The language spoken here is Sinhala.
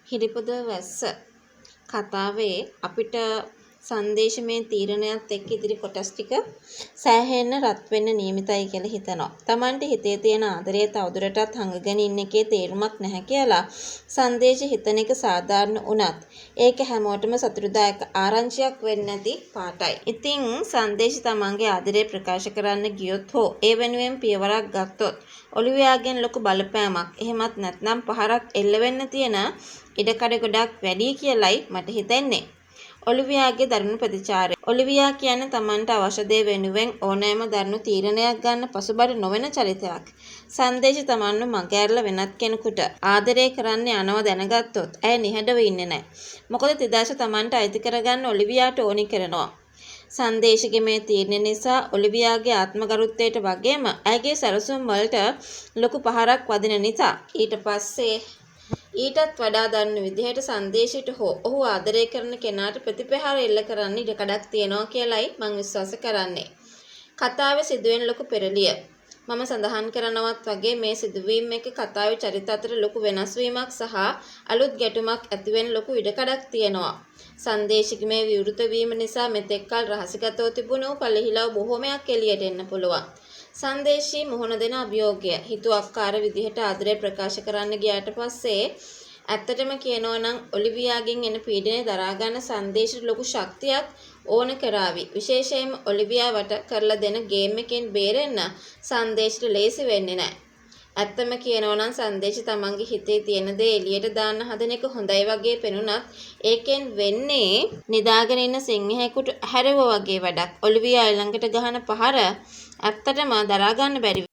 හිරිපොද වැස්ස කතාවේ අපිට සංදේශමය තීරණයත් එක්ක ඉදිරි කොටස් ටික සෑහෙන්න රත් වෙන්න නියමිතයි කියලා හිතනවා. Tamante හිතේ තියෙන ආදරය තවදුරටත් හංගගෙන ඉන්න එකේ තේරුමක් නැහැ කියලා සංදේශ හිතන එක සාධාරණ වුණත් ඒක හැමෝටම සතුටුදායක ආරංචියක් වෙන්නේ නැති පාටයි. ඉතින් සංදේශ තමන්ගේ ආදරය ප්‍රකාශ කරන්න ගියොත් හෝ ඒ වෙනුවෙන් පියවරක් ගත්තොත් ඔලිවියාගෙන් ලොකු බලපෑමක් එහෙමත් නැත්නම් පහරක් එල්ල වෙන්න තියෙන ඉඩකඩ ගොඩක් වැඩි කියලයි මට හිතෙන්නේ. ඔලිවියාගේ දරුණු ප්‍රතිචාරය. ඔලිවියා කියන්නේ තමන්ට අවශ්‍ය දේ වෙනුවෙන් ඕනෑම දරුණු තීරණයක් ගන්න පසුබට නොවන චරිතයක්. සංදේශ තමන්ව මගහැරලා වෙනත් කෙනෙකුට ආදරය කරන්න යනව දැනගත්තොත් ඇය නිහඬව ඉන්නේ නැහැ. මොකද තිදාශ තමන්ට අයිති කරගන්න ඔලිවියාට ඕනි කරනවා. සංදේශගේ මේ තීරණය නිසා ඔලිවියාගේ ආත්මගරුත්වයට වගේම ඇයගේ සැලසුම් වලට ලොකු පහරක් වදින නිසා ඊට පස්සේ ඊටත් වඩා දරුණු විදිහට සංදේශයට හෝ ඔහු ආදරය කරන කෙනාට ප්‍රතිපහාර එල්ල කරන්න ඉඩකඩක් තියෙනවා කියලයි මම විශ්වාස කරන්නේ. කතාවේ සිදුවෙන ලොකු පෙරලිය මම සඳහන් කරනවත් වගේ මේ සිදුවීම් එක කතාවේ චරිත අතර ලොකු වෙනස් වීමක් සහ අලුත් ගැටුමක් ඇති වෙන ලොකු ඉඩකඩක් තියෙනවා. සංදේශිකේ මේ විවෘත වීම නිසා මෙතෙක්කල් රහසිගතව තිබුණු පළහිලව බොහෝමයක් එළියට එන්න පුළුවන්. සංදේශී මුහුණ දෙන අභියෝගය හිතුවක්කාර විදිහට ආදරය ප්‍රකාශ කරන්න ගියාට පස්සේ ඇත්තටම කියනවා නම් ඔලිවියාගෙන් එන පීඩනය දරා ගන්න සංදේශයට ලොකු ශක්තියක් ඕන කරાવી. විශේෂයෙන්ම ඔලිවියා වට කරලා දෙන ගේම් එකෙන් බේරෙන්න සංදේශයට ලේසි වෙන්නේ නැහැ. ඇත්තම කියනවා නම් සංදේශ තමන්ගේ හිතේ තියෙන දේ එළියට දාන්න හදන එක හොඳයි වගේ පෙනුනත් ඒකෙන් වෙන්නේ නිදාගෙන ඉන්න සිංහයෙකුට හැරෙව වගේ වැඩක්. ඔලිවියා ළඟට ගහන පහර ඇත්තටම දරා ගන්න බැරි